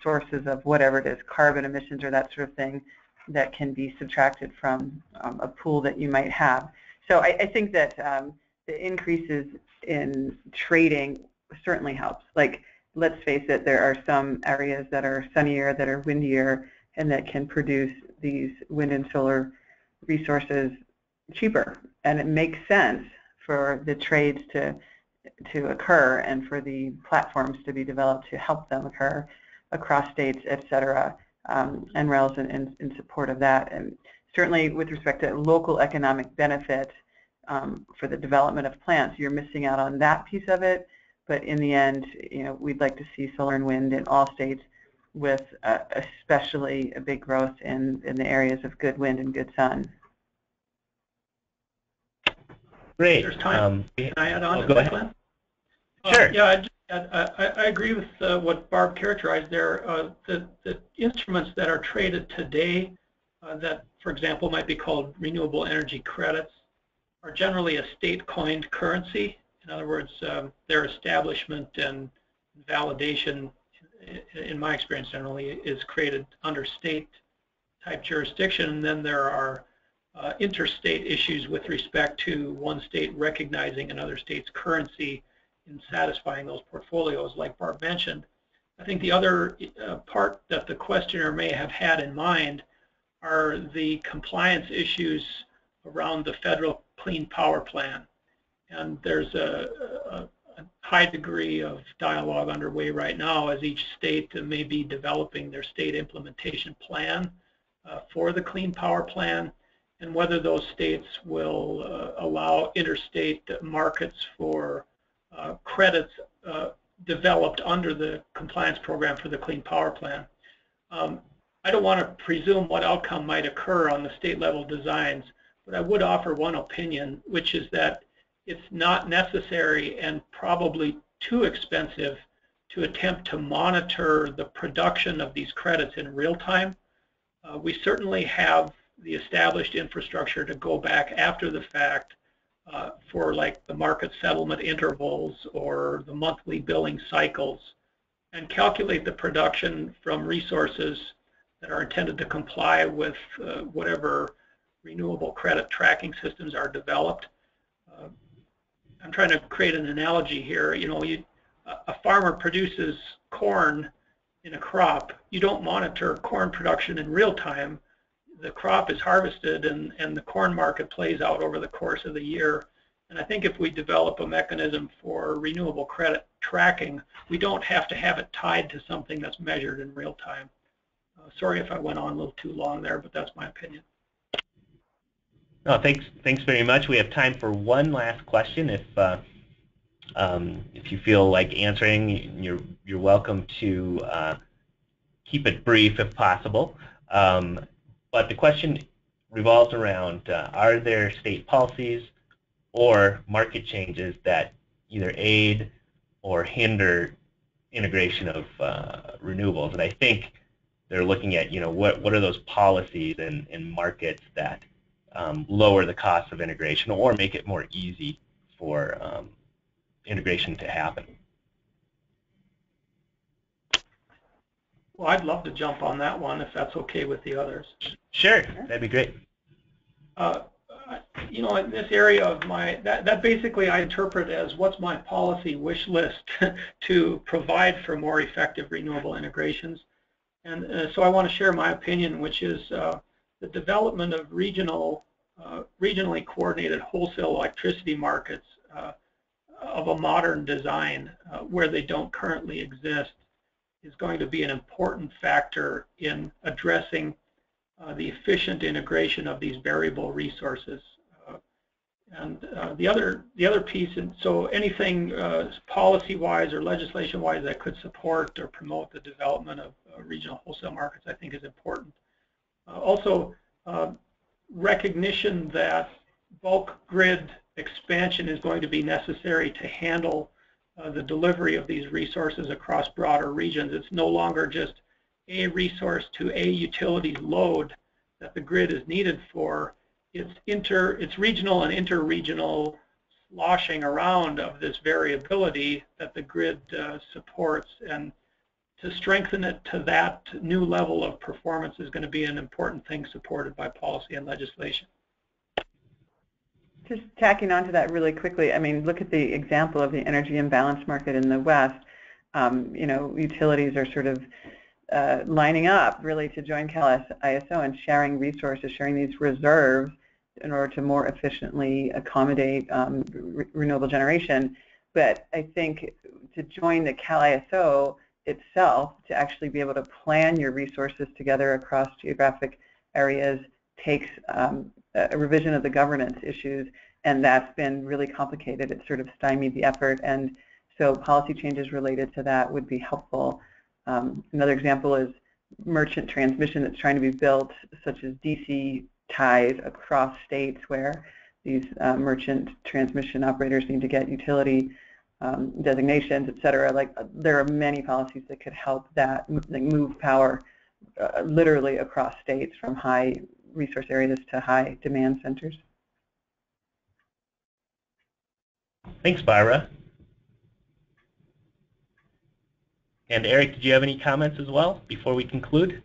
sources of whatever it is, carbon emissions or that sort of thing, that can be subtracted from a pool that you might have. So I think that the increases in trading certainly helps. Like, let's face it, there are some areas that are sunnier, that are windier, and that can produce these wind and solar resources cheaper. And it makes sense for the trades to occur and for the platforms to be developed to help them occur across states, et cetera, and NREL's in support of that. And certainly with respect to local economic benefit for the development of plants, you're missing out on that piece of it. But in the end, we'd like to see solar and wind in all states, with especially a big growth in the areas of good wind and good sun. Great. There's time. Can I add on to go that, ahead. Glenn? Sure. Yeah, I agree with what Barb characterized there. The instruments that are traded today that, for example, might be called renewable energy credits are generally a state-coined currency. In other words, their establishment and validation, in my experience generally, is created under state-type jurisdiction, and then there are interstate issues with respect to one state recognizing another state's currency in satisfying those portfolios, like Barb mentioned. I think the other part that the questioner may have had in mind are the compliance issues around the federal Clean Power Plan. And there's a high degree of dialogue underway right now as each state may be developing their state implementation plan for the Clean Power Plan, and whether those states will allow interstate markets for credits developed under the compliance program for the Clean Power Plan. I don't want to presume what outcome might occur on the state level designs, but I would offer one opinion, which is that it's not necessary and probably too expensive to attempt to monitor the production of these credits in real time. We certainly have the established infrastructure to go back after the fact for like the market settlement intervals or the monthly billing cycles and calculate the production from resources that are intended to comply with whatever renewable credit tracking systems are developed. I'm trying to create an analogy here. You know, a farmer produces corn in a crop. You don't monitor corn production in real time. The crop is harvested and the corn market plays out over the course of the year. And I think if we develop a mechanism for renewable credit tracking, we don't have to have it tied to something that's measured in real time. Sorry if I went on a little too long there, but that's my opinion. No, thanks very much. We have time for one last question. If you feel like answering, you're welcome to keep it brief if possible. But the question revolves around, are there state policies or market changes that either aid or hinder integration of renewables? And I think they're looking at, you know, what are those policies and markets that lower the cost of integration or make it more easy for integration to happen. Well, I'd love to jump on that one if that's okay with the others. Sure, that'd be great. You know, in this area of that basically I interpret as what's my policy wish list to provide for more effective renewable integrations. And so I want to share my opinion, which is the development of regionally coordinated wholesale electricity markets of a modern design where they don't currently exist is going to be an important factor in addressing the efficient integration of these variable resources. And the other piece, and so anything policy-wise or legislation-wise that could support or promote the development of regional wholesale markets, I think is important. Also, recognition that bulk grid expansion is going to be necessary to handle the delivery of these resources across broader regions. It's no longer just a resource to a utility load that the grid is needed for. It's regional and interregional sloshing around of this variability that the grid supports, and to strengthen it to that new level of performance is going to be an important thing supported by policy and legislation. Just tacking on to that really quickly, I mean, look at the example of the energy imbalance market in the West. You know, utilities are sort of lining up really to join CalISO and sharing resources, sharing these reserves in order to more efficiently accommodate renewable generation. But I think to join the CalISO itself, to actually be able to plan your resources together across geographic areas takes a revision of the governance issues, and that's been really complicated. It's sort of stymied the effort, and so policy changes related to that would be helpful. Another example is merchant transmission that's trying to be built, such as DC ties across states where these merchant transmission operators need to get utility designations, et cetera. Like, there are many policies that could help that, like, move power literally across states from high resource areas to high demand centers. Thanks, Barbara. And Eric, did you have any comments as well before we conclude?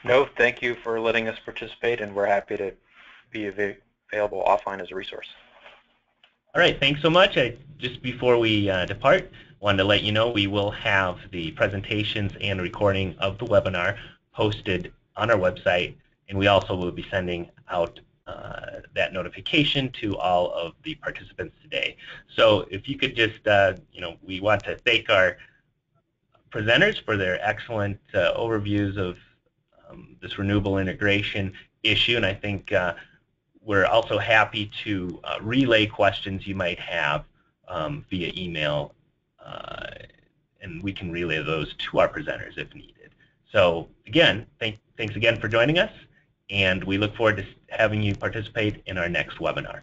No, thank you for letting us participate, and we're happy to be available offline as a resource. All right, thanks so much. Just before we depart, wanted to let you know we will have the presentations and recording of the webinar posted on our website, and we also will be sending out that notification to all of the participants today. So if you could just, we want to thank our presenters for their excellent overviews of this renewable integration issue, and I think we're also happy to relay questions you might have via email, and we can relay those to our presenters if needed. So again, thanks again for joining us, and we look forward to having you participate in our next webinar.